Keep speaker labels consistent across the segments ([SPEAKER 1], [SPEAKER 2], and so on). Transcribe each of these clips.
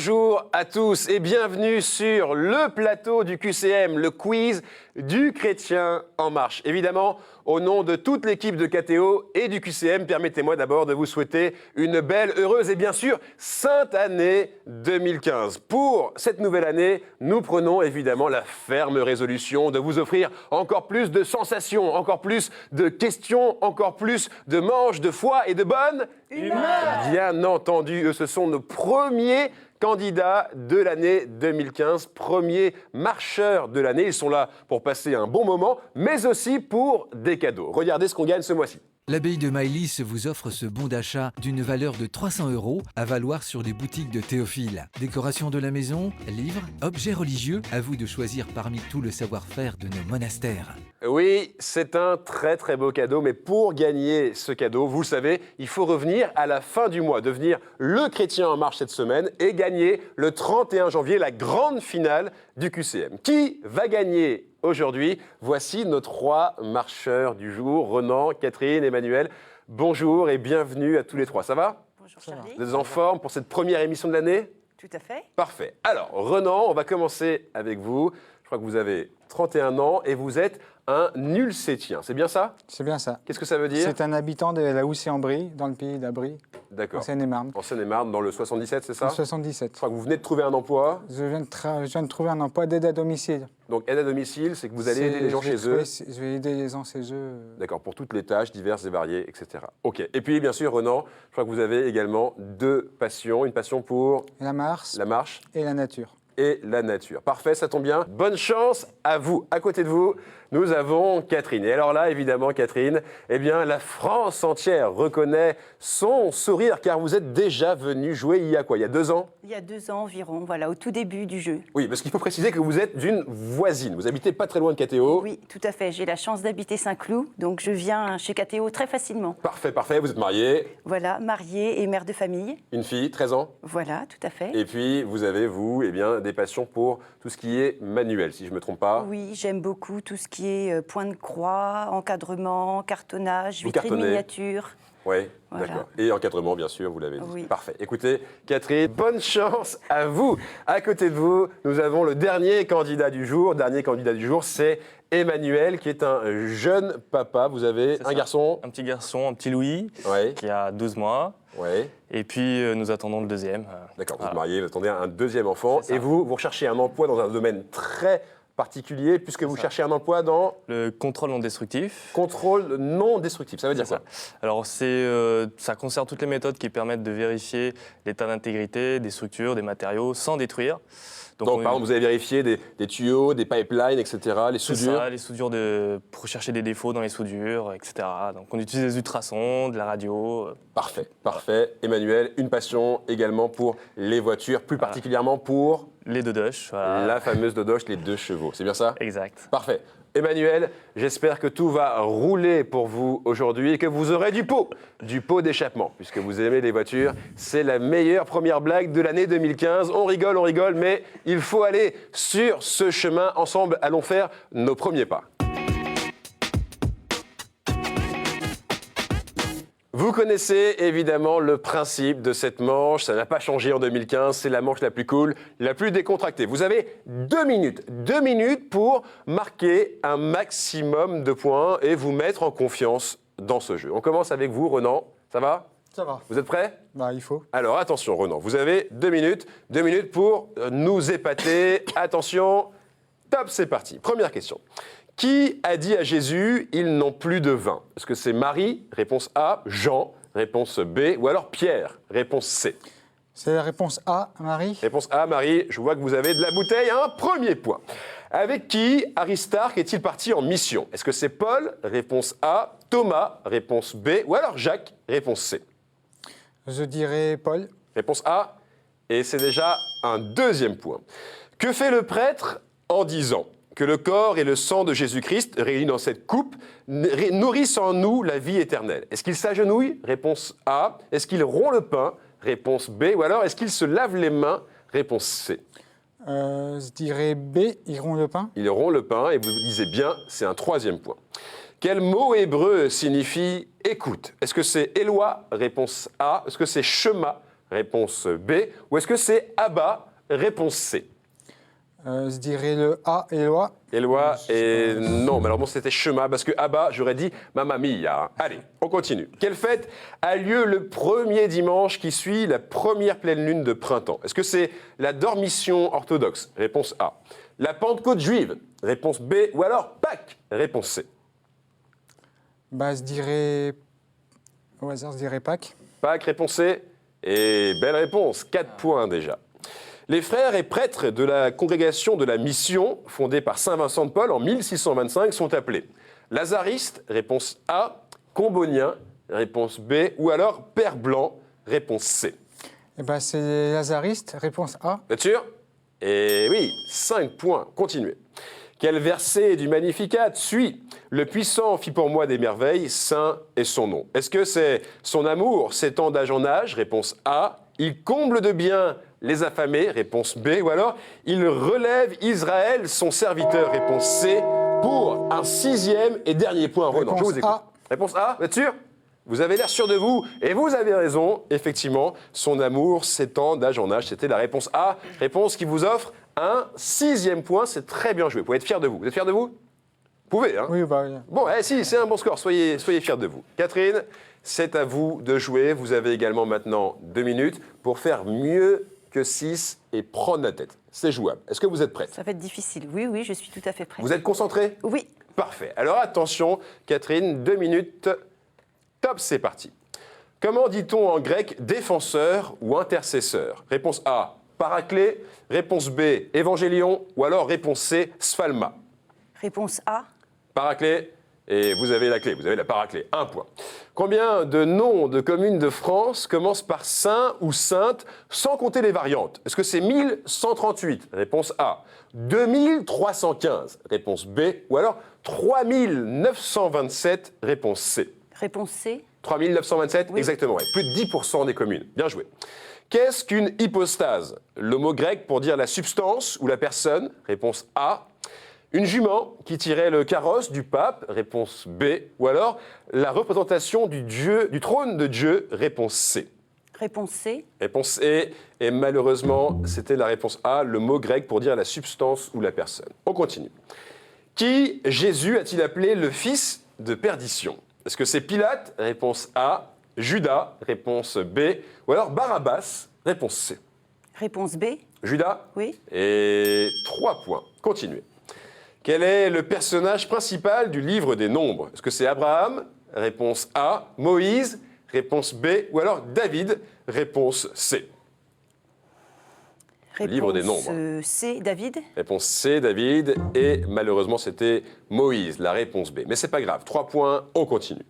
[SPEAKER 1] Bonjour à tous et bienvenue sur le plateau du QCM, le quiz du Chrétien en marche. Évidemment, au nom de toute l'équipe de KTO et du QCM, permettez-moi d'abord de vous souhaiter une belle, heureuse et bien sûr sainte année 2015. Pour cette nouvelle année, nous prenons évidemment la ferme résolution de vous offrir encore plus de sensations, encore plus de questions, encore plus de manches, de foi et de bonne humeur. Bien entendu, ce sont nos premiers candidats de l'année 2015, premiers marcheurs de l'année. Ils sont là pour passer un bon moment, mais aussi pour des cadeaux. Regardez ce qu'on gagne ce mois-ci.
[SPEAKER 2] L'abbaye de Maëlys vous offre ce bon d'achat d'une valeur de 300 € à valoir sur les boutiques de Théophile. Décoration de la maison, livres, objets religieux, à vous de choisir parmi tout le savoir-faire de nos monastères.
[SPEAKER 1] Oui, c'est un très très beau cadeau, mais pour gagner ce cadeau, vous le savez, il faut revenir à la fin du mois, devenir le Chrétien en marche cette semaine et gagner le 31 janvier la grande finale du QCM. Qui va gagner aujourd'hui? Voici nos trois marcheurs du jour, Renan, Catherine, Emmanuel. Bonjour et bienvenue à tous les trois. Ça va?
[SPEAKER 3] Bonjour Charlie.
[SPEAKER 1] Vous êtes en forme pour cette première émission de l'année?
[SPEAKER 3] Tout à fait.
[SPEAKER 1] Parfait. Alors, Renan, on va commencer avec vous. Je crois que vous avez 31 ans et vous êtes un Ulcétien. C'est bien ça?
[SPEAKER 4] C'est bien ça.
[SPEAKER 1] Qu'est-ce que ça veut dire?
[SPEAKER 4] C'est un habitant de la Houssy-en-Brie, dans le pays d'Abrie,
[SPEAKER 1] D'accord.
[SPEAKER 4] en Seine-et-Marne.
[SPEAKER 1] En Seine-et-Marne, dans le 77, c'est ça?
[SPEAKER 4] En 77.
[SPEAKER 1] Je crois que vous venez de trouver un emploi.
[SPEAKER 4] Je viens de trouver un emploi d'aide à domicile.
[SPEAKER 1] Donc, aide à domicile, c'est que vous allez aider les gens chez eux.
[SPEAKER 4] Je vais aider les gens chez eux.
[SPEAKER 1] D'accord, pour toutes les tâches diverses et variées, etc. OK. Et puis, bien sûr, Renan, je crois que vous avez également deux passions. Une passion pour
[SPEAKER 4] La marche
[SPEAKER 1] la marche
[SPEAKER 4] et la nature.
[SPEAKER 1] et la nature. Parfait, ça tombe bien. Bonne chance à vous. À côté de vous, nous avons Catherine. Et alors là, évidemment, Catherine, eh bien, la France entière reconnaît son sourire, car vous êtes déjà venue jouer il y a quoi? Il y a 2 ans?
[SPEAKER 3] Il y a 2 ans environ, voilà, au tout début du jeu.
[SPEAKER 1] Oui, parce qu'il faut préciser que vous êtes d'une voisine. Vous habitez pas très loin de KTO.
[SPEAKER 3] Oui, tout à fait. J'ai la chance d'habiter Saint-Cloud, donc je viens chez KTO très facilement.
[SPEAKER 1] Parfait, parfait. Vous êtes mariée,
[SPEAKER 3] Voilà, mariée et mère de famille.
[SPEAKER 1] une fille, 13 ans.
[SPEAKER 3] Voilà, tout à fait.
[SPEAKER 1] Et puis, vous avez, vous, eh bien, des passions pour tout ce qui est manuel, si je ne me trompe pas.
[SPEAKER 3] Oui, j'aime beaucoup tout ce qui est point de croix, encadrement, cartonnage,
[SPEAKER 1] Vous
[SPEAKER 3] vitrine
[SPEAKER 1] cartonnez.
[SPEAKER 3] miniature.
[SPEAKER 1] Oui,
[SPEAKER 3] Voilà.
[SPEAKER 1] d'accord. Et encadrement, bien sûr, vous l'avez dit.
[SPEAKER 3] Oui.
[SPEAKER 1] Parfait. Écoutez, Catherine, bonne chance à vous. À côté de vous, nous avons le dernier candidat du jour. Dernier candidat du jour, c'est Emmanuel, qui est un jeune papa. Vous avez
[SPEAKER 5] C'est
[SPEAKER 1] un
[SPEAKER 5] ça.
[SPEAKER 1] garçon.
[SPEAKER 5] Un petit garçon, un petit Louis,
[SPEAKER 1] Oui,
[SPEAKER 5] qui a 12 mois.
[SPEAKER 1] oui.
[SPEAKER 5] Et puis, nous attendons le deuxième.
[SPEAKER 1] D'accord, vous êtes
[SPEAKER 5] Voilà.
[SPEAKER 1] marié, vous attendez un deuxième enfant.
[SPEAKER 5] C'est ça.
[SPEAKER 1] Et vous recherchez un emploi dans un domaine très particulier, puisque vous cherchez un emploi dans
[SPEAKER 5] Le contrôle non destructif.
[SPEAKER 1] contrôle non destructif. Ça veut dire
[SPEAKER 5] C'est
[SPEAKER 1] quoi?
[SPEAKER 5] Alors, ça concerne toutes les méthodes qui permettent de vérifier l'état d'intégrité des structures, des matériaux, sans détruire.
[SPEAKER 1] Donc, par exemple, vous avez vérifié des tuyaux, des pipelines, etc., les
[SPEAKER 5] c'est
[SPEAKER 1] soudures.
[SPEAKER 5] ça, les soudures pour chercher des défauts dans les soudures, etc. Donc, on utilise des ultrasons, de la radio.
[SPEAKER 1] Parfait, parfait. Emmanuel, une passion également pour les voitures, plus
[SPEAKER 5] Voilà.
[SPEAKER 1] particulièrement pour
[SPEAKER 5] Les dodoches, voilà.
[SPEAKER 1] la fameuse Dodoche, les 2 chevaux. C'est bien ça?
[SPEAKER 5] Exact.
[SPEAKER 1] Parfait. Emmanuel, j'espère que tout va rouler pour vous aujourd'hui et que vous aurez du pot d'échappement, puisque vous aimez les voitures. C'est la meilleure première blague de l'année 2015. On rigole, mais il faut aller sur ce chemin. Ensemble, allons faire nos premiers pas. Vous connaissez évidemment le principe de cette manche, ça n'a pas changé en 2015, c'est la manche la plus cool, la plus décontractée. Vous avez 2 minutes pour marquer un maximum de points et vous mettre en confiance dans ce jeu. On commence avec vous, Renan, ça va?
[SPEAKER 4] Ça va.
[SPEAKER 1] Vous êtes prêts?
[SPEAKER 4] Bah, il faut.
[SPEAKER 1] Alors attention, Renan, vous avez 2 minutes pour nous épater. Attention, top, c'est parti. Première question. Qui a dit à Jésus, ils n'ont plus de vin? Est-ce que c'est Marie? Réponse A. Jean? Réponse B. Ou alors Pierre? Réponse C.
[SPEAKER 4] C'est la réponse A, Marie.
[SPEAKER 1] Réponse A, Marie. Je vois que vous avez de la bouteille. Un premier point. Avec qui Aristarque est-il parti en mission? Est-ce que c'est Paul? Réponse A. Thomas? Réponse B. Ou alors Jacques? Réponse C.
[SPEAKER 4] Je dirais Paul.
[SPEAKER 1] Réponse A. Et c'est déjà un deuxième point. Que fait le prêtre en disant que le corps et le sang de Jésus-Christ, réunis dans cette coupe, nourrissent en nous la vie éternelle? Est-ce qu'il s'agenouille? Réponse A. Est-ce qu'il rompt le pain? Réponse B. Ou alors est-ce qu'il se lave les mains? Réponse C.
[SPEAKER 4] Je dirais B, ils rompt le pain.
[SPEAKER 1] Il rompt le pain et vous disiez bien, c'est un troisième point. Quel mot hébreu signifie écoute? Est-ce que c'est Éloi? Réponse A. Est-ce que c'est Shema? Réponse B. Ou est-ce que c'est Abba? Réponse C.
[SPEAKER 4] Je dirais le A, Éloi.
[SPEAKER 1] Éloi, et non, malheureusement c'était Shema, parce que Abba, j'aurais dit Mamma Mia. Allez, on continue. Quelle fête a lieu le premier dimanche qui suit la première pleine lune de printemps? Est-ce que c'est la Dormition orthodoxe? Réponse A. La Pentecôte juive? Réponse B. Ou alors Pâques? Réponse C.
[SPEAKER 4] Bah, je dirais... Au hasard, je dirais Pâques.
[SPEAKER 1] Pâques, réponse C. Et belle réponse, 4 points déjà. Les frères et prêtres de la congrégation de la Mission, fondée par saint Vincent de Paul en 1625, sont appelés Lazaristes, réponse A, Comboniens, réponse B, ou alors Père Blanc, réponse C.
[SPEAKER 4] Eh ben, c'est les Lazaristes, réponse A.
[SPEAKER 1] Vous êtes sûr? Et oui, 5 points, continuez. Quel verset du Magnificat suit? Le puissant fit pour moi des merveilles, saint est son nom. Est-ce que c'est son amour s'étend d'âge en âge? Réponse A. Il comble de bien les affamés, réponse B, ou alors il relève Israël, son serviteur, réponse C, pour un 6e et dernier point. Renan, je vous écoute.
[SPEAKER 4] A.
[SPEAKER 1] Réponse A, vous êtes sûr? Vous avez l'air sûr de vous, et vous avez raison, effectivement, son amour s'étend d'âge en âge, c'était la réponse A, réponse qui vous offre un 6e point, c'est très bien joué, vous pouvez être fiers de vous. Vous êtes fiers de vous? Vous pouvez, hein?
[SPEAKER 4] Oui, bah...
[SPEAKER 1] Bon, si, c'est un bon score, soyez fiers de vous. Catherine, c'est à vous de jouer, vous avez également maintenant 2 minutes pour faire mieux que 6 et prendre la tête. C'est jouable. Est-ce que vous êtes prête?
[SPEAKER 3] Ça va être difficile. Oui, oui, je suis tout à fait prête.
[SPEAKER 1] Vous êtes concentrée?
[SPEAKER 3] Oui.
[SPEAKER 1] Parfait. Alors attention, Catherine, 2 minutes. Top, c'est parti. Comment dit-on en grec défenseur ou intercesseur? Réponse A, paraclé. Réponse B, évangélion. Ou alors réponse C, sphalma.
[SPEAKER 3] Réponse A.
[SPEAKER 1] Paraclé. Et vous avez la clé, vous avez la paraclé. 1 point. Combien de noms de communes de France commencent par Saint ou Sainte, sans compter les variantes? Est-ce que c'est 1138? Réponse A. 2315? Réponse B. Ou alors 3927? Réponse C.
[SPEAKER 3] Réponse C.
[SPEAKER 1] 3927?
[SPEAKER 3] Oui.
[SPEAKER 1] Exactement, ouais. Plus de 10% des communes. Bien joué. Qu'est-ce qu'une hypostase? Le mot grec pour dire la substance ou la personne? Réponse A. Une jument qui tirait le carrosse du pape, réponse B, ou alors la représentation du trône de Dieu, réponse C.
[SPEAKER 3] Réponse C.
[SPEAKER 1] Réponse C, et malheureusement, c'était la réponse A, le mot grec pour dire la substance ou la personne. On continue. Qui Jésus a-t-il appelé le fils de perdition? Est-ce que c'est Pilate? Réponse A. Judas? Réponse B. Ou alors Barabbas? Réponse C.
[SPEAKER 3] Réponse B.
[SPEAKER 1] Judas?
[SPEAKER 3] Oui.
[SPEAKER 1] Et 3 points. Continuez. Quel est le personnage principal du livre des Nombres? Est-ce que c'est Abraham? Réponse A. Moïse? Réponse B. Ou alors David? Réponse C.
[SPEAKER 3] Réponse
[SPEAKER 1] Livre des Nombres.
[SPEAKER 3] C. David.
[SPEAKER 1] Réponse C, David. Et malheureusement, c'était Moïse, la réponse B. Mais c'est pas grave. 3 points, on continue.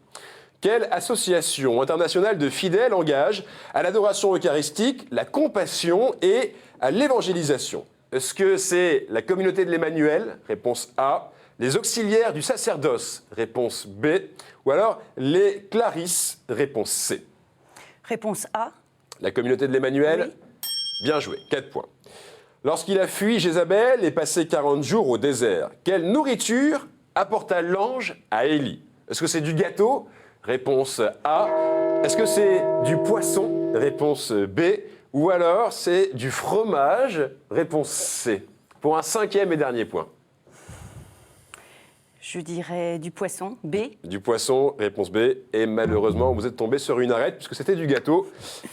[SPEAKER 1] Quelle association internationale de fidèles engage à l'adoration eucharistique, la compassion et à l'évangélisation? Est-ce que c'est la communauté de l'Emmanuel? Réponse A. Les auxiliaires du sacerdoce? Réponse B. Ou alors les Clarisses? Réponse C.
[SPEAKER 3] Réponse A.
[SPEAKER 1] La communauté de l'Emmanuel?
[SPEAKER 3] Oui.
[SPEAKER 1] Bien joué, 4 points. Lorsqu'il a fui Jézabel et passé 40 jours au désert, quelle nourriture apporta l'ange à Élie? Est-ce que c'est du gâteau? Réponse A. Est-ce que c'est du poisson? Réponse B. Ou alors c'est du fromage? Réponse C. Pour un 5e et dernier point.
[SPEAKER 3] Je dirais du poisson. B.
[SPEAKER 1] Du poisson, réponse B. Et malheureusement, vous êtes tombé sur une arête puisque c'était du gâteau.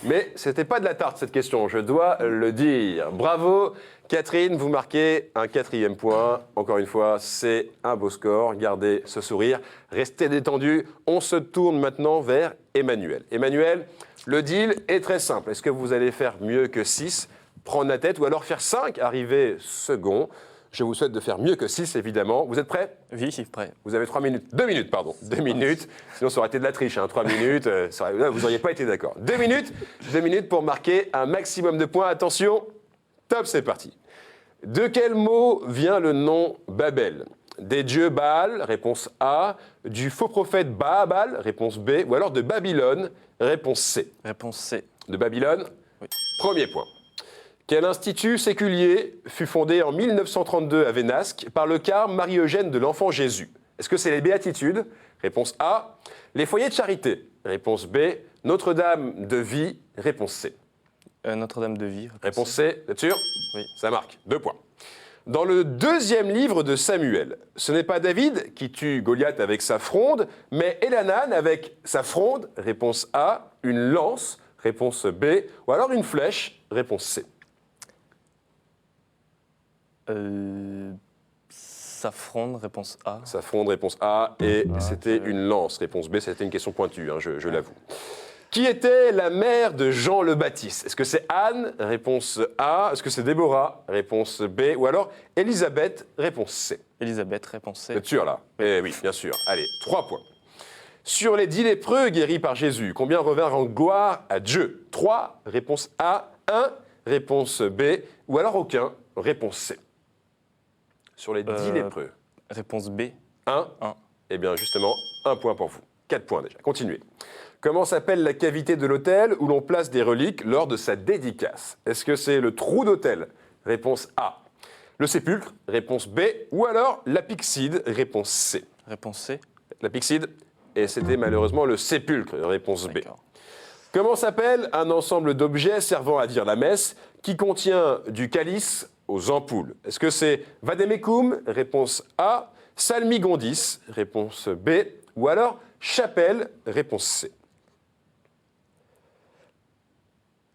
[SPEAKER 1] Mais c'était pas de la tarte cette question, je dois le dire. Bravo Catherine, vous marquez un 4e point. Encore une fois, c'est un beau score. Gardez ce sourire, restez détendu. On se tourne maintenant vers Emmanuel. Emmanuel, le deal est très simple. Est-ce que vous allez faire mieux que 6, prendre la tête, ou alors faire 5, arriver second? Je vous souhaite de faire mieux que 6, évidemment. Vous êtes prêts?
[SPEAKER 5] Oui, je suis prêt.
[SPEAKER 1] Vous avez 3 minutes. 2 minutes, pardon. 2 minutes. Sinon, ça aurait été de la triche. 3 minutes, là, vous n'auriez pas été d'accord. 2 minutes. 2 minutes pour marquer un maximum de points. Attention, top, c'est parti. De quel mot vient le nom Babel? Des dieux Baal, réponse A. Du faux prophète Baabal, réponse B. Ou alors de Babylone, réponse C.
[SPEAKER 5] Réponse C.
[SPEAKER 1] De Babylone?
[SPEAKER 5] Oui.
[SPEAKER 1] Premier point. Quel institut séculier fut fondé en 1932 à Vénasque par le carme Marie-Eugène de l'Enfant Jésus? Est-ce que c'est les Béatitudes? Réponse A. Les foyers de charité? Réponse B. Notre-Dame de Vie? Réponse C.
[SPEAKER 5] Notre-Dame de Vie.
[SPEAKER 1] Réponse C, vous êtes sûr?
[SPEAKER 5] Oui.
[SPEAKER 1] Ça marque, 2 points. Dans le deuxième livre de Samuel, ce n'est pas David qui tue Goliath avec sa fronde, mais Élanan avec sa fronde, réponse A, une lance, réponse B, ou alors une flèche, réponse C.
[SPEAKER 5] Sa fronde, réponse A.
[SPEAKER 1] Sa fronde, réponse A, et c'était une lance, réponse B. C'était une question pointue, hein, je l'avoue. Qui était la mère de Jean le Baptiste? Est-ce que c'est Anne? Réponse A. Est-ce que c'est Déborah? Réponse B. Ou alors Élisabeth? Réponse C.
[SPEAKER 5] Élisabeth, réponse C.
[SPEAKER 1] Vous êtes sûr là? Eh oui, bien sûr. Allez, 3 points. Sur les 10 lépreux guéris par Jésus, combien revinrent en gloire à Dieu? 3, réponse A. 1, réponse B. Ou alors aucun, réponse C. Sur les 10 lépreux.
[SPEAKER 5] Réponse B.
[SPEAKER 1] 1.
[SPEAKER 5] Un.
[SPEAKER 1] Eh bien, justement, 1 point pour vous. 4 points déjà. Continuez. Comment s'appelle la cavité de l'autel où l'on place des reliques lors de sa dédicace? Est-ce que c'est le trou d'autel? Réponse A. Le sépulcre? Réponse B. Ou alors l'apixide? Réponse C.
[SPEAKER 5] Réponse C.
[SPEAKER 1] L'apixide? Et c'était malheureusement le sépulcre. Réponse B.
[SPEAKER 5] D'accord.
[SPEAKER 1] Comment s'appelle un ensemble d'objets servant à dire la messe qui contient du calice aux ampoules? Est-ce que c'est vademecum? Réponse A. Salmigondis? Réponse B. Ou alors chapelle? Réponse C.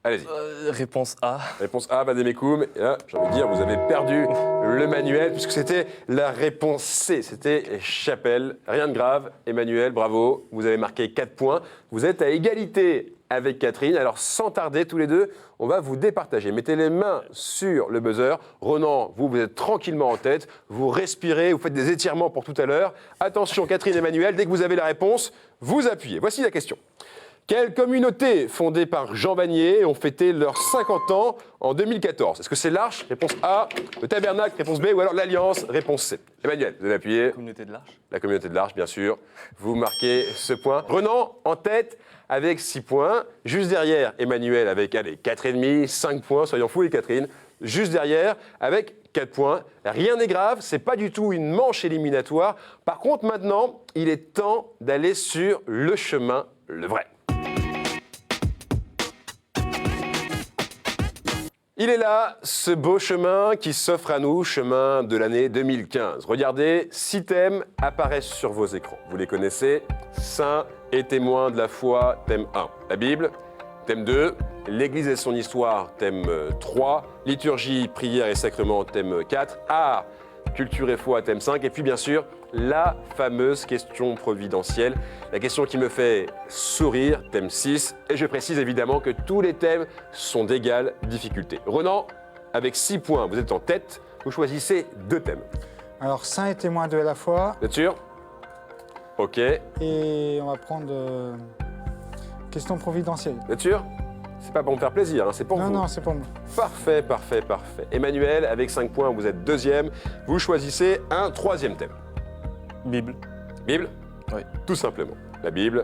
[SPEAKER 1] Allez-y.
[SPEAKER 5] Réponse A.
[SPEAKER 1] Réponse A, vademecum. Et là, j'ai envie de dire, vous avez perdu le manuel, puisque c'était la réponse C. C'était chapelle. Rien de grave. Emmanuel, bravo. Vous avez marqué 4 points. Vous êtes à égalité avec Catherine. Alors, sans tarder, tous les deux, on va vous départager. Mettez les mains sur le buzzer. Ronan, vous êtes tranquillement en tête. Vous respirez, vous faites des étirements pour tout à l'heure. Attention, Catherine et Emmanuel, dès que vous avez la réponse, vous appuyez. Voici la question. Quelle communauté fondée par Jean Vanier ont fêté leurs 50 ans en 2014? Est-ce que c'est l'Arche? Réponse A. Le Tabernacle? Réponse B. Ou alors l'Alliance? Réponse C. Emmanuel, vous allez appuyer.
[SPEAKER 5] Communauté de l'Arche.
[SPEAKER 1] La communauté de l'Arche, bien sûr. Vous marquez ce point. Renan, en tête, avec 6 points. Juste derrière, Emmanuel avec, allez, 4,5, 5 points. Soyons fous, et Catherine. Juste derrière, avec 4 points. Rien n'est grave, c'est pas du tout une manche éliminatoire. Par contre, maintenant, il est temps d'aller sur le chemin, le vrai. Il est là, ce beau chemin qui s'offre à nous, chemin de l'année 2015. Regardez, 6 thèmes apparaissent sur vos écrans. Vous les connaissez. Saints et témoins de la foi, thème 1. La Bible, thème 2. L'Église et son histoire, thème 3. Liturgie, prière et sacrement, thème 4. Art, culture et foi, thème 5. Et puis bien sûr, la fameuse question providentielle, la question qui me fait sourire, thème 6. Et je précise évidemment que tous les thèmes sont d'égale difficulté. Renan, avec 6 points, vous êtes en tête. Vous choisissez 2 thèmes.
[SPEAKER 4] Alors, saint et témoin de la foi.
[SPEAKER 1] Vous êtes sûr? Ok.
[SPEAKER 4] Et on va prendre question providentielle.
[SPEAKER 1] Vous êtes sûr? C'est pas pour me faire plaisir, hein, c'est pour vous.
[SPEAKER 4] Non, c'est pour moi.
[SPEAKER 1] Parfait, parfait, parfait. Emmanuel, avec 5 points, vous êtes 2e. Vous choisissez un 3e thème.
[SPEAKER 5] Bible.
[SPEAKER 1] Bible?
[SPEAKER 5] Oui.
[SPEAKER 1] Tout simplement. La Bible.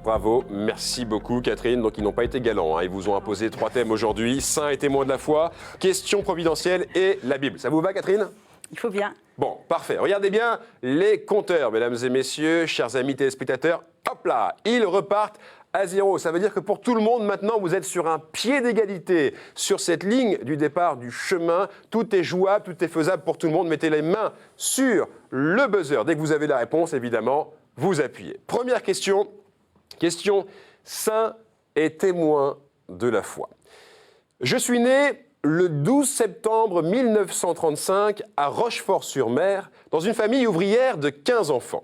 [SPEAKER 1] Bravo, merci beaucoup Catherine. Donc ils n'ont pas été galants, hein. Ils vous ont imposé 3 thèmes aujourd'hui, saints et témoins de la foi, question providentielle et la Bible. Ça vous va Catherine?
[SPEAKER 3] Il faut bien.
[SPEAKER 1] Bon, parfait. Regardez bien les compteurs, mesdames et messieurs, chers amis téléspectateurs. Hop là, ils repartent à 0. Ça veut dire que pour tout le monde, maintenant, vous êtes sur un pied d'égalité. Sur cette ligne du départ du chemin, tout est jouable, tout est faisable pour tout le monde. Mettez les mains sur le buzzer. Dès que vous avez la réponse, évidemment, vous appuyez. Première question. Question saint et témoin de la foi. Je suis né le 12 septembre 1935 à Rochefort-sur-Mer, dans une famille ouvrière de 15 enfants.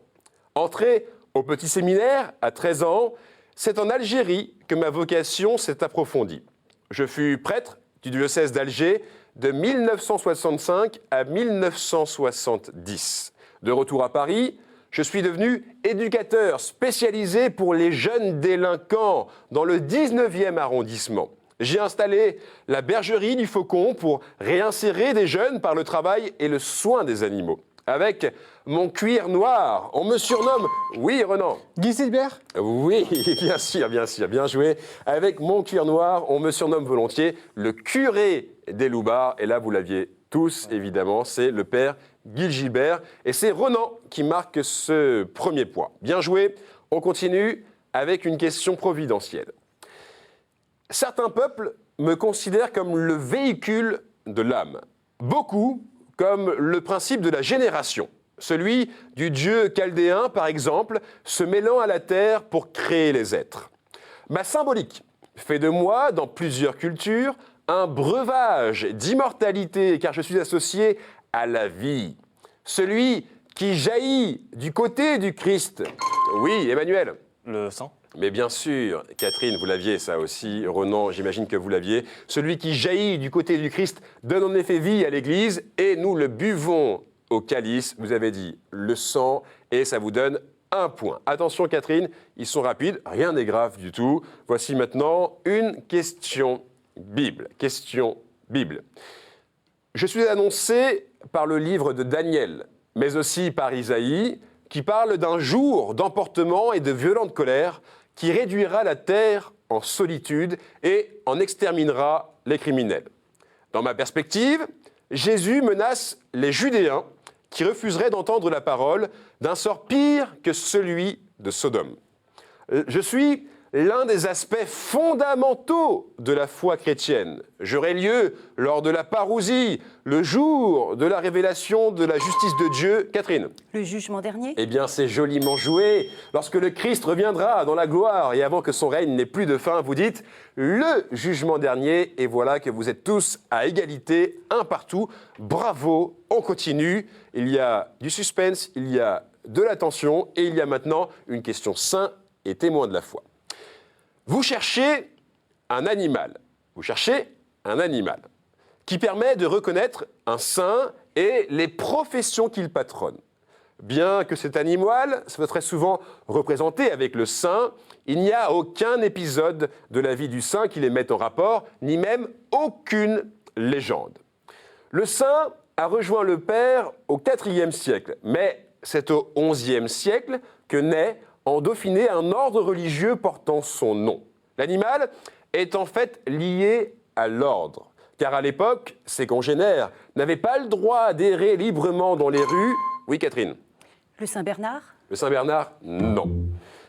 [SPEAKER 1] Entré au petit séminaire à 13 ans, c'est en Algérie que ma vocation s'est approfondie. Je fus prêtre du diocèse d'Alger de 1965 à 1970. De retour à Paris, je suis devenu éducateur spécialisé pour les jeunes délinquants dans le 19e arrondissement. J'ai installé la bergerie du Faucon pour réinsérer des jeunes par le travail et le soin des animaux. Avec mon cuir noir, on me surnomme... Oui, Renan?
[SPEAKER 4] Guy Silbert?
[SPEAKER 1] Oui, bien sûr, bien joué. Avec mon cuir noir, on me surnomme volontiers le curé des Loubards. Et là, vous l'aviez tous, évidemment, c'est le père Guy Gilbert. Et c'est Renan qui marque ce premier point. Bien joué. On continue avec une question providentielle. Certains peuples me considèrent comme le véhicule de l'âme. Beaucoup comme le principe de la génération, celui du dieu chaldéen par exemple, se mêlant à la terre pour créer les êtres. Ma symbolique fait de moi, dans plusieurs cultures, un breuvage d'immortalité car je suis associé à la vie. Celui qui jaillit du côté du Christ. Oui, Emmanuel.
[SPEAKER 5] Le sang.
[SPEAKER 1] Mais bien sûr, Catherine, vous l'aviez ça aussi, Ronan, j'imagine que vous l'aviez. Celui qui jaillit du côté du Christ donne en effet vie à l'Église et nous le buvons au calice, vous avez dit le sang, et ça vous donne 1 point. Attention Catherine, ils sont rapides, rien n'est grave du tout. Voici maintenant une question Bible. Question Bible. Je suis annoncé par le livre de Daniel, mais aussi par Isaïe, qui parle d'un jour d'emportement et de violente colère qui réduira la terre en solitude et en exterminera les criminels. Dans ma perspective, Jésus menace les Judéens qui refuseraient d'entendre la parole d'un sort pire que celui de Sodome. Je suis l'un des aspects fondamentaux de la foi chrétienne. J'aurai lieu lors de la parousie, le jour de la révélation de la justice de Dieu. Catherine.
[SPEAKER 3] Le jugement dernier?
[SPEAKER 1] Eh bien, c'est joliment joué. Lorsque le Christ reviendra dans la gloire et avant que son règne n'ait plus de fin, vous dites le jugement dernier. Et voilà que vous êtes tous à égalité, un partout. Bravo, on continue. Il y a du suspense, il y a de la tension et il y a maintenant une question saint et témoin de la foi. Vous cherchez un animal. Vous cherchez un animal qui permet de reconnaître un saint et les professions qu'il patronne. Bien que cet animal soit très souvent représenté avec le saint, il n'y a aucun épisode de la vie du saint qui les mette en rapport, ni même aucune légende. Le saint a rejoint le Père au IVe siècle, mais c'est au XIe siècle que naît en Dauphiné un ordre religieux portant son nom. L'animal est en fait lié à l'ordre, car à l'époque, ses congénères n'avaient pas le droit d'errer librement dans les rues. Oui, Catherine.
[SPEAKER 3] Le Saint-Bernard?
[SPEAKER 1] Le Saint-Bernard, non.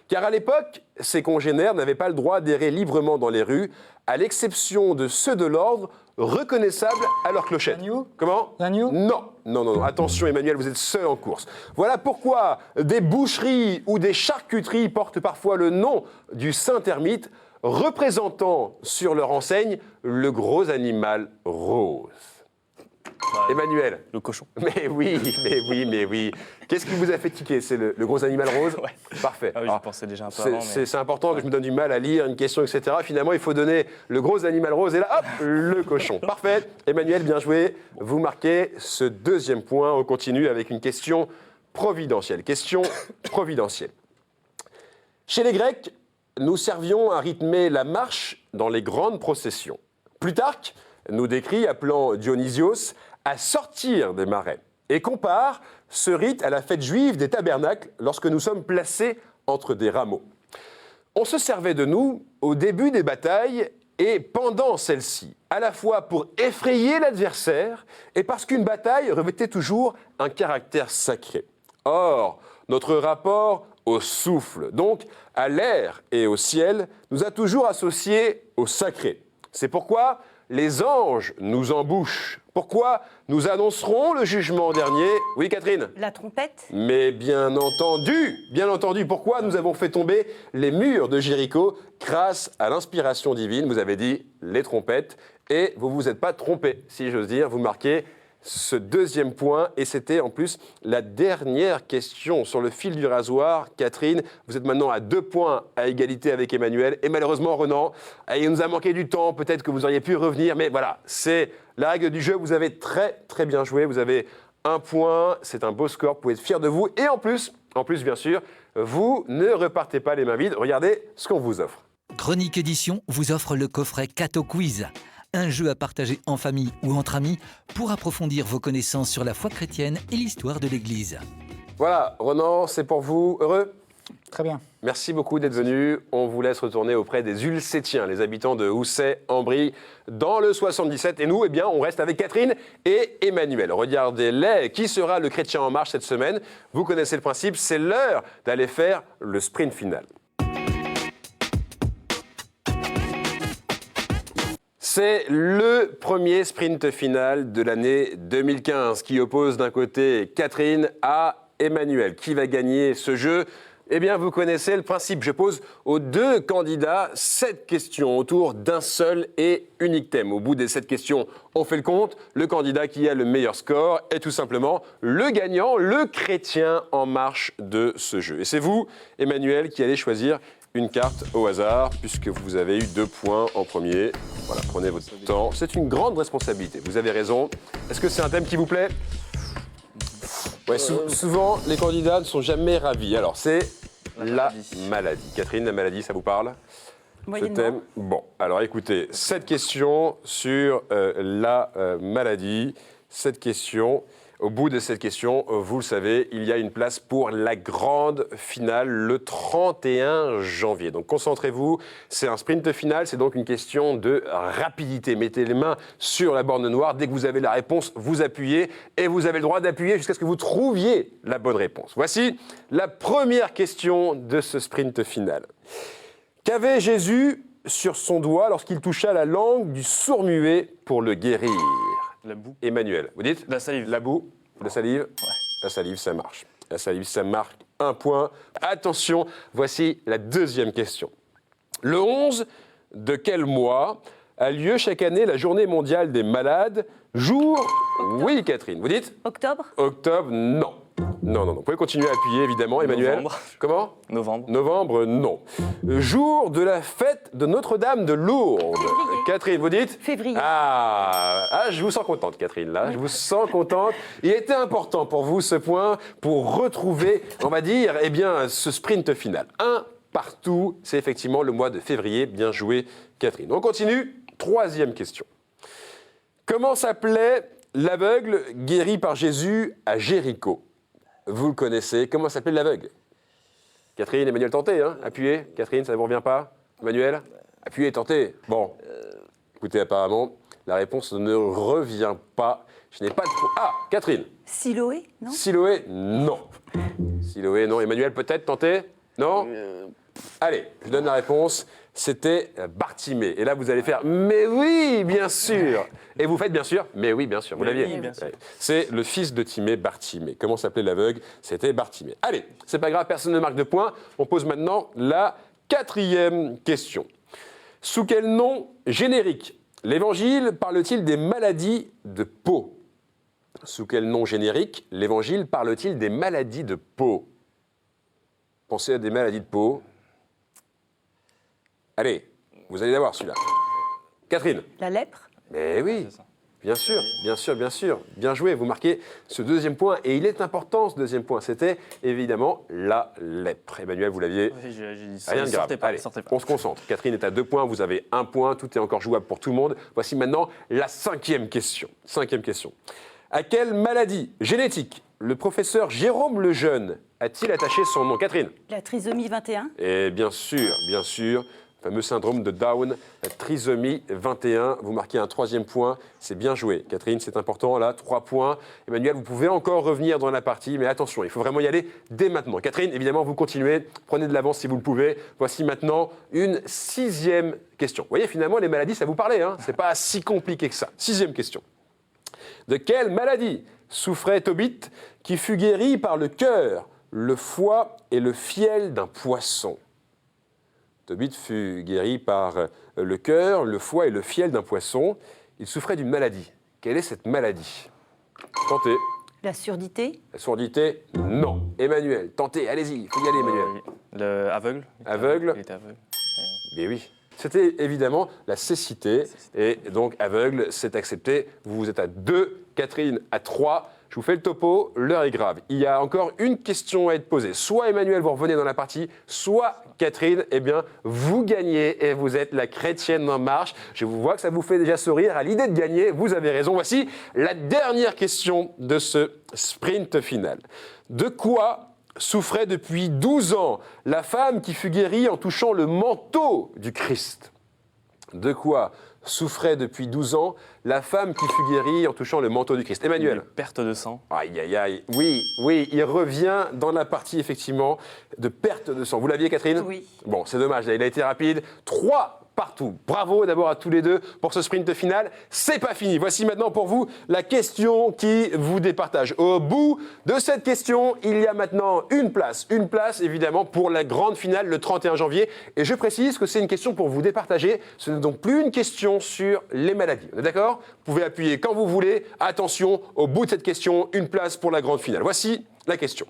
[SPEAKER 1] Car à l'époque, ses congénères n'avaient pas le droit d'errer librement dans les rues, à l'exception de ceux de l'ordre reconnaissables à leur clochette.
[SPEAKER 4] L'agneau?
[SPEAKER 1] Comment?
[SPEAKER 4] L'agneau?
[SPEAKER 1] Non. Attention Emmanuel, vous êtes seul en course. Voilà pourquoi des boucheries ou des charcuteries portent parfois le nom du saint-ermite, représentant sur leur enseigne le gros animal rose. Emmanuel.
[SPEAKER 5] Le cochon.
[SPEAKER 1] Mais oui. Qu'est-ce qui vous a fait tiquer? C'est le gros animal rose?
[SPEAKER 5] Ouais.
[SPEAKER 1] Parfait.
[SPEAKER 5] Ah oui,
[SPEAKER 1] Alors,
[SPEAKER 5] je pensais déjà un peu avant.
[SPEAKER 1] c'est important que je me donne du mal à lire une question, etc. Finalement, il faut donner le gros animal rose et là, hop, le cochon. Parfait. Emmanuel, bien joué. Vous marquez ce 2e point. On continue avec une question providentielle. Question providentielle. Chez les Grecs, nous servions à rythmer la marche dans les grandes processions. Plutarque nous décrit, appelant Dionysios, à sortir des marais et compare ce rite à la fête juive des tabernacles lorsque nous sommes placés entre des rameaux. On se servait de nous au début des batailles et pendant celles-ci, à la fois pour effrayer l'adversaire et parce qu'une bataille revêtait toujours un caractère sacré. Or, notre rapport au souffle, donc à l'air et au ciel, nous a toujours associés au sacré. C'est pourquoi les anges nous embouchent. Pourquoi nous annoncerons le jugement dernier? Oui, Catherine?
[SPEAKER 3] La trompette?
[SPEAKER 1] Mais bien entendu. Pourquoi nous avons fait tomber les murs de Jéricho grâce à l'inspiration divine? Vous avez dit les trompettes et vous ne vous êtes pas trompé, si j'ose dire. Vous marquez ce 2e point et c'était en plus la dernière question sur le fil du rasoir. Catherine, vous êtes maintenant à 2 points à égalité avec Emmanuel et malheureusement Renan, il nous a manqué du temps, peut-être que vous auriez pu revenir, mais voilà, c'est la règle du jeu. Vous avez très bien joué, vous avez 1 point, c'est un beau score, vous pouvez être fiers de vous et en plus bien sûr, vous ne repartez pas les mains vides, regardez ce qu'on vous offre.
[SPEAKER 2] Chronique Édition vous offre le coffret Cato Quiz, un jeu à partager en famille ou entre amis pour approfondir vos connaissances sur la foi chrétienne et l'histoire de l'Église.
[SPEAKER 1] Voilà, Ronan, c'est pour vous. Heureux?
[SPEAKER 4] Très bien.
[SPEAKER 1] Merci beaucoup d'être venu. On vous laisse retourner auprès des Ulcétiens, les habitants de Housset-en-Brie, dans le 77. Et nous, on reste avec Catherine et Emmanuel. Regardez-les. Qui sera le chrétien en marche cette semaine? Vous connaissez le principe, c'est l'heure d'aller faire le sprint final. C'est le premier sprint final de l'année 2015 qui oppose d'un côté Catherine à Emmanuel. Qui va gagner ce jeu ? Eh bien, vous connaissez le principe. Je pose aux deux candidats 7 questions autour d'un seul et unique thème. Au bout des 7 questions, on fait le compte. Le candidat qui a le meilleur score est tout simplement le gagnant, le chrétien en marche de ce jeu. Et c'est vous, Emmanuel, qui allez choisir une carte au hasard, puisque vous avez eu 2 points en premier. Voilà, prenez votre temps. C'est une grande responsabilité. Vous avez raison. Est-ce que c'est un thème qui vous plaît ? Ouais, souvent, les candidats ne sont jamais ravis. Alors, c'est la maladie. Catherine, la maladie, ça vous parle ? Ce thème. Bon, alors écoutez, 7 questions sur la maladie. 7 questions. Au bout de cette question, vous le savez, il y a une place pour la grande finale le 31 janvier. Donc concentrez-vous, c'est un sprint final, c'est donc une question de rapidité. Mettez les mains sur la borne noire, dès que vous avez la réponse, vous appuyez et vous avez le droit d'appuyer jusqu'à ce que vous trouviez la bonne réponse. Voici la première question de ce sprint final. Qu'avait Jésus sur son doigt lorsqu'il toucha la langue du sourd-muet pour le guérir ?
[SPEAKER 5] La boue.
[SPEAKER 1] Emmanuel, vous dites ?
[SPEAKER 5] La salive.
[SPEAKER 1] La boue, la salive ?
[SPEAKER 5] Ouais.
[SPEAKER 1] La salive, ça marche. La salive, ça marque 1 point. Attention, voici la deuxième question. Le 11 de quel mois a lieu chaque année la journée mondiale des malades ? Jour…
[SPEAKER 3] Octobre.
[SPEAKER 1] Oui, Catherine, vous dites ?
[SPEAKER 3] Octobre ?
[SPEAKER 1] Octobre, non. Non. Vous pouvez continuer à appuyer, évidemment, Emmanuel.
[SPEAKER 5] Novembre.
[SPEAKER 1] Comment ?
[SPEAKER 5] Novembre.
[SPEAKER 1] Novembre, non. Jour de la fête de Notre-Dame de Lourdes.
[SPEAKER 3] Février.
[SPEAKER 1] Catherine, vous dites ?
[SPEAKER 3] Février.
[SPEAKER 1] Je vous sens contente, Catherine, là. Je vous sens contente. Il était important pour vous, ce point, pour retrouver, on va dire, eh bien, ce sprint final. 1 partout, c'est effectivement le mois de février. Bien joué, Catherine. On continue. 3e question. Comment s'appelait l'aveugle guéri par Jésus à Jéricho ? Vous le connaissez. Comment s'appelle l'aveugle ? Catherine, Emmanuel, tentez, hein. Appuyez. Catherine, ça ne vous revient pas ? Emmanuel ? Appuyez, tentez. Bon. Écoutez, apparemment, la réponse ne revient pas. Je n'ai pas de... Ah, Catherine.
[SPEAKER 3] Siloé, non ?
[SPEAKER 1] Siloé, non. Siloé, non. Emmanuel, peut-être, tentez ? Non ? Allez, je donne la réponse. C'était Bartimée. Et là, vous allez faire « Mais oui, bien sûr !» Et vous faites « Bien sûr ?» « Mais oui, bien sûr !» Vous l'aviez ?
[SPEAKER 5] Oui, bien sûr.
[SPEAKER 1] C'est le fils de Timée, Bartimée. Comment s'appelait l'aveugle ? C'était Bartimée. Allez, c'est pas grave, personne ne marque de points. On pose maintenant la 4e question. Sous quel nom générique l'Évangile parle-t-il des maladies de peau ? Sous quel nom générique l'Évangile parle-t-il des maladies de peau ? Pensez à des maladies de peau. Allez, vous allez l'avoir celui-là. Catherine.
[SPEAKER 3] La lèpre ?
[SPEAKER 1] Mais oui,
[SPEAKER 5] C'est ça.
[SPEAKER 1] bien sûr, bien sûr, bien sûr. Bien joué, vous marquez ce 2e point. Et il est important, ce 2e point. C'était évidemment la lèpre. Emmanuel, vous l'aviez...
[SPEAKER 5] Oui, j'ai dit,
[SPEAKER 1] Rien de grave.
[SPEAKER 5] sortez pas,
[SPEAKER 1] Allez,
[SPEAKER 5] sortez pas.
[SPEAKER 1] on se concentre. Catherine est à 2 points, vous avez 1 point. Tout est encore jouable pour tout le monde. Voici maintenant la 5e question. 5e question. À quelle maladie génétique le professeur Jérôme Lejeune a-t-il attaché son nom ? Catherine.
[SPEAKER 3] La trisomie 21 ?
[SPEAKER 1] Et bien sûr, le fameux syndrome de Down, la trisomie 21. Vous marquez un 3e point, c'est bien joué. Catherine, c'est important, là, 3 points. Emmanuel, vous pouvez encore revenir dans la partie, mais attention, il faut vraiment y aller dès maintenant. Catherine, évidemment, vous continuez, prenez de l'avance si vous le pouvez. Voici maintenant une 6e question. Vous voyez, finalement, les maladies, ça vous parlait, hein ? C'est pas si compliqué que ça. 6e question. De quelle maladie souffrait Tobit qui fut guéri par le cœur, le foie et le fiel d'un poisson ? Tobit fut guéri par le cœur, le foie et le fiel d'un poisson. Il souffrait d'une maladie. Quelle est cette maladie ? Tentez.
[SPEAKER 3] La surdité ?
[SPEAKER 1] La sourdité ? Non. Emmanuel, tentez, allez-y, il faut y aller, Emmanuel.
[SPEAKER 5] Le aveugle.
[SPEAKER 1] Aveugle.
[SPEAKER 5] Il était aveugle.
[SPEAKER 1] Mais oui. C'était évidemment la cécité. Et donc, aveugle, c'est accepté. Vous êtes à 2, Catherine à 3. Je vous fais le topo, l'heure est grave. Il y a encore une question à être posée. Soit Emmanuel, vous revenez dans la partie, soit Catherine, eh bien, vous gagnez et vous êtes la chrétienne en marche. Je vous vois que ça vous fait déjà sourire à l'idée de gagner. Vous avez raison. Voici la dernière question de ce sprint final. De quoi souffrait depuis 12 ans la femme qui fut guérie en touchant le manteau du Christ ? De quoi souffrait depuis 12 ans la femme qui fut guérie en touchant le manteau du Christ ? Emmanuel.
[SPEAKER 5] Une perte de sang.
[SPEAKER 1] Aïe, aïe, aïe. Oui, il revient dans la partie, effectivement, de perte de sang. Vous l'aviez, Catherine ?
[SPEAKER 3] Oui.
[SPEAKER 1] Bon, c'est dommage, il a été rapide. 3 partout. Bravo d'abord à tous les deux pour ce sprint final. C'est pas fini. Voici maintenant pour vous la question qui vous départage. Au bout de cette question, il y a maintenant une place. Une place évidemment pour la grande finale le 31 janvier. Et je précise que c'est une question pour vous départager. Ce n'est donc plus une question sur les maladies. On est d'accord ? Vous pouvez appuyer quand vous voulez. Attention, au bout de cette question, une place pour la grande finale. Voici la question.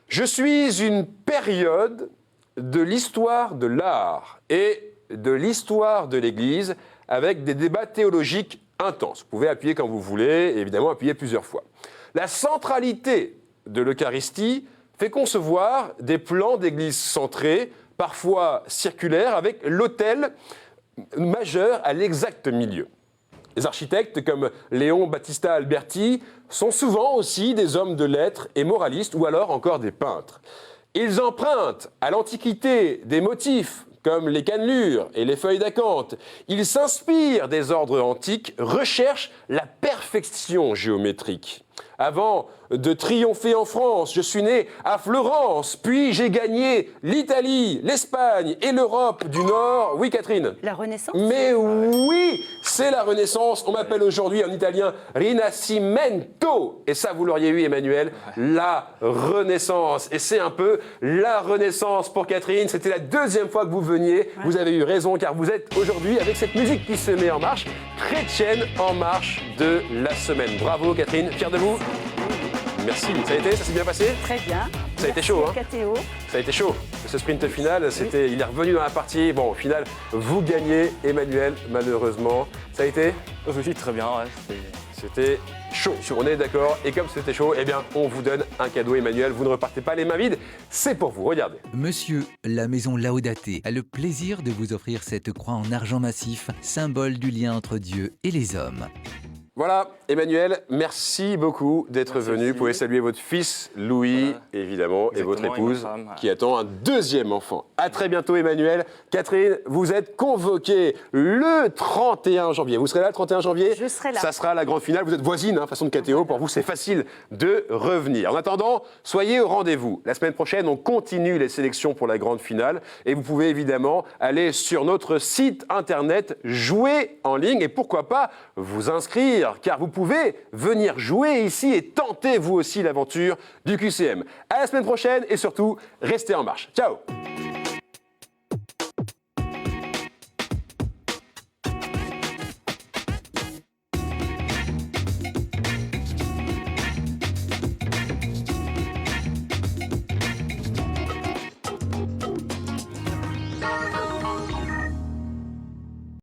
[SPEAKER 1] Je suis une période de l'histoire de l'art et de l'histoire de l'Église avec des débats théologiques intenses. Vous pouvez appuyer quand vous voulez, et évidemment appuyer plusieurs fois. La centralité de l'Eucharistie fait concevoir des plans d'Église centrés, parfois circulaires, avec l'autel majeur à l'exact milieu. Les architectes comme Léon Battista Alberti sont souvent aussi des hommes de lettres et moralistes, ou alors encore des peintres. Ils empruntent à l'Antiquité des motifs comme les cannelures et les feuilles d'acanthe. Ils s'inspirent des ordres antiques, recherchent la perfection géométrique. Avant de triompher en France, je suis né à Florence, puis j'ai gagné l'Italie, l'Espagne et l'Europe du Nord. Oui, Catherine ?
[SPEAKER 3] La Renaissance.
[SPEAKER 1] Mais oui, c'est la Renaissance. On m'appelle aujourd'hui en italien Rinascimento. Et ça, vous l'auriez eu, Emmanuel, la Renaissance. Et c'est un peu la Renaissance pour Catherine. C'était la deuxième fois que vous veniez. Vous avez eu raison, car vous êtes aujourd'hui avec cette musique qui se met en marche, chrétienne en marche de la semaine. Bravo, Catherine. Fière de vous ? Merci. Ça a été ? Ça s'est bien passé ?
[SPEAKER 3] Très bien.
[SPEAKER 1] Ça a été chaud, hein ?
[SPEAKER 3] KTO.
[SPEAKER 1] Ça a été chaud. Ce sprint final, il est revenu dans la partie. Bon, au final, vous gagnez, Emmanuel, malheureusement. Ça a été ?
[SPEAKER 5] Oui, très bien. Ouais,
[SPEAKER 1] C'était chaud. On est d'accord. Et comme c'était chaud, eh bien, on vous donne un cadeau, Emmanuel. Vous ne repartez pas les mains vides. C'est pour vous. Regardez.
[SPEAKER 2] Monsieur, la maison Laudate a le plaisir de vous offrir cette croix en argent massif, symbole du lien entre Dieu et les hommes.
[SPEAKER 1] Voilà, Emmanuel, merci beaucoup d'être venu. Vous pouvez saluer votre fils, Louis, évidemment, et votre épouse, qui attend un deuxième enfant. À très bientôt, Emmanuel. Catherine, vous êtes convoquée le 31 janvier. Vous serez là le 31 janvier ?
[SPEAKER 3] Je serai là.
[SPEAKER 1] Ça sera la grande finale. Vous êtes voisine, façon de KTO. Pour vous, c'est facile de revenir. En attendant, soyez au rendez-vous. La semaine prochaine, on continue les sélections pour la grande finale. Et vous pouvez évidemment aller sur notre site internet, jouer en ligne et pourquoi pas vous inscrire, car vous pouvez venir jouer ici et tenter vous aussi l'aventure du QCM. À la semaine prochaine et surtout, restez en marche. Ciao!